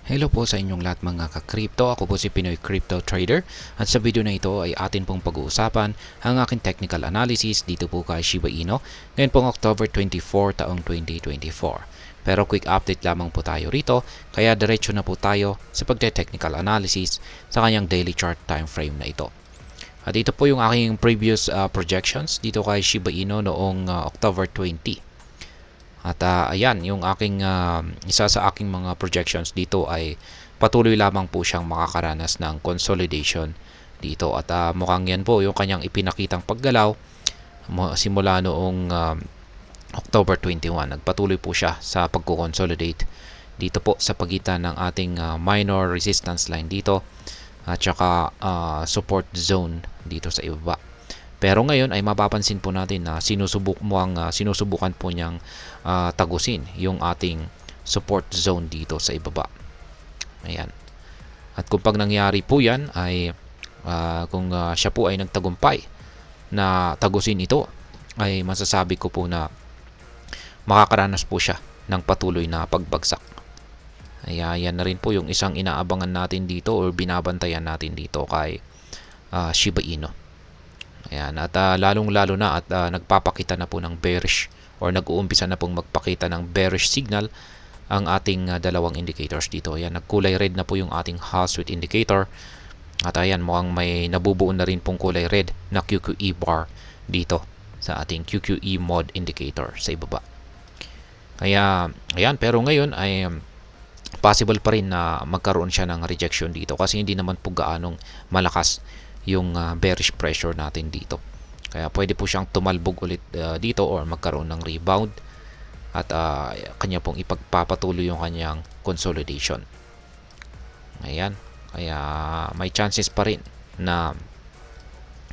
Hello po sa inyong lahat mga ka-crypto. Ako po si Pinoy Crypto Trader at sa video na ito ay atin pong pag-uusapan ang aking technical analysis dito po kay Shiba Inu ngayon pong October 24 taong 2024. Pero quick update lamang po tayo rito kaya diretso na po tayo sa pagte-technical analysis sa kanyang daily chart time frame na ito. At ito po yung aking previous projections dito kay Shiba Inu noong October 20. At ayan, yung aking isa sa aking mga projections dito ay patuloy lamang po siyang makakaranas ng consolidation dito. At mukhang yan po yung kanyang ipinakitang paggalaw simula noong October 21. Nagpatuloy po siya sa pagko-consolidate dito po sa pagitan ng ating minor resistance line dito at saka support zone dito sa ibaba. Pero ngayon ay mapapansin po natin na sinusubukan po niyang tagusin yung ating support zone dito sa ibaba. Ayan. At kung pag nangyari po yan ay kung siya po ay nagtagumpay na tagusin ito, ay masasabi ko po na makakaranas po siya ng patuloy na pagbagsak. Ayan, yan na rin po yung isang inaabangan natin dito or binabantayan natin dito kay Shiba Inu. Ayan, at lalong-lalo na at nagpapakita na po ng bearish or nag-uumpisa na pong magpakita ng bearish signal ang ating dalawang indicators dito. Ayan, nagkulay red na po yung ating Hall Street indicator. At ayan, mukhang may nabubuo na rin pong kulay red na QQE bar dito sa ating QQE mod indicator sa ibaba. Kaya, ayan, pero ngayon ay possible pa rin na magkaroon siya ng rejection dito kasi hindi naman po gaanong malakas yung bearish pressure natin dito. Kaya pwede po siyang tumalbog ulit dito or magkaroon ng rebound at kanya pong ipagpapatuloy yung kanyang consolidation. Ayan. Kaya may chances pa rin na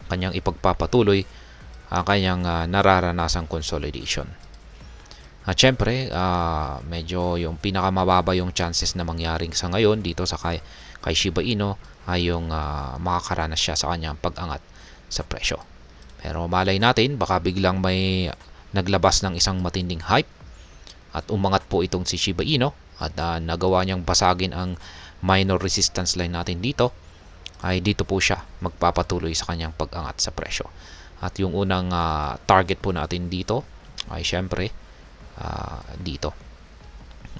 kanyang ipagpapatuloy ang kanyang nararanasang consolidation. At syempre, medyo yung pinakamababa yung chances na mangyaring sa ngayon dito sa kay Shiba Inu ay yung makakaranas siya sa kanyang pag-angat sa presyo. Pero malay natin, baka biglang may naglabas ng isang matinding hype at umangat po itong si Shiba Inu at nagawa niyang basagin ang minor resistance line natin dito, ay dito po siya magpapatuloy sa kanyang pag-angat sa presyo. At yung unang target po natin dito ay syempre dito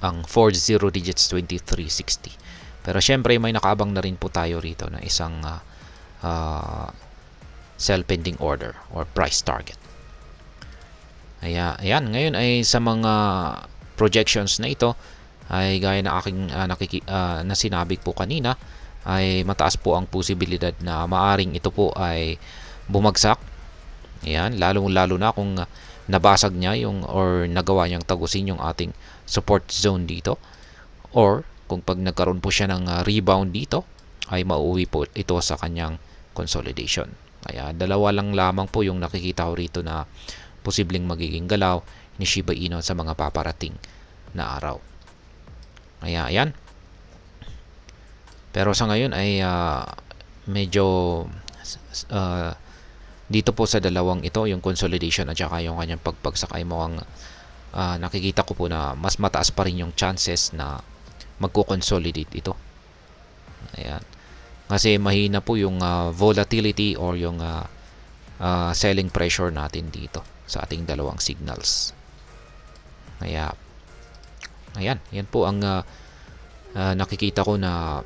ang 40 digits 2360. Pero syempre may nakaabang na rin po tayo rito na isang sell pending order or price target. Ayan, ngayon ay sa mga projections na ito ay gaya na aking na sinabi po kanina ay mataas po ang posibilidad na maaring ito po ay bumagsak. Ayan, lalong-lalo na kung nabasag niya yung or nagawa niyang tagusin yung ating support zone dito, or kung pag nagkaroon po siya ng rebound dito ay mauwi po ito sa kanyang consolidation. Kaya dalawa lang lamang po yung nakikita ko rito na posibleng magiging galaw ni Shiba Inu sa mga paparating na araw. Kaya ayan. Pero sa ngayon ay medyo dito po sa dalawang ito, yung consolidation at saka yung kanyang pagbagsak ay mukhang nakikita ko po na mas mataas pa rin yung chances na magko-consolidate ito. Ayan. Kasi mahina po yung volatility or yung selling pressure natin dito sa ating dalawang signals. Kaya ayan, yan po ang nakikita ko na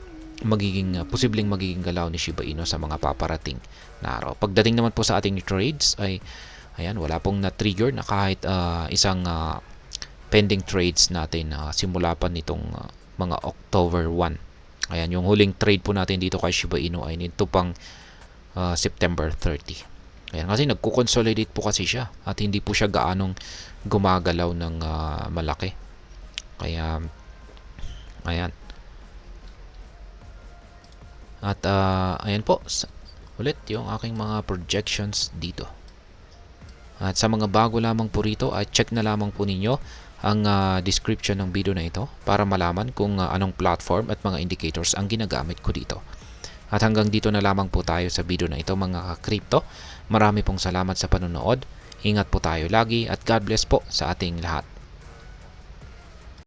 posibleng magiging galaw ni Shiba Inu sa mga paparating na araw. Pagdating naman po sa ating trades ay ayan, wala pong na-trigger na kahit isang pending trades natin simula pa nitong mga October 1. Ayan, yung huling trade po natin dito kay Shiba Inu ay nito pang September 30. Ayan, kasi nagko-consolidate po kasi siya at hindi po siya gaanong gumagalaw ng malaki. Kaya ayan. At ayan po ulit yung aking mga projections dito. At sa mga bago lamang po rito ay check na lamang po ninyo ang description ng video na ito para malaman kung anong platform at mga indicators ang ginagamit ko dito. At hanggang dito na lamang po tayo sa video na ito mga ka-crypto. Marami pong salamat sa panonood. Ingat po tayo lagi at God bless po sa ating lahat.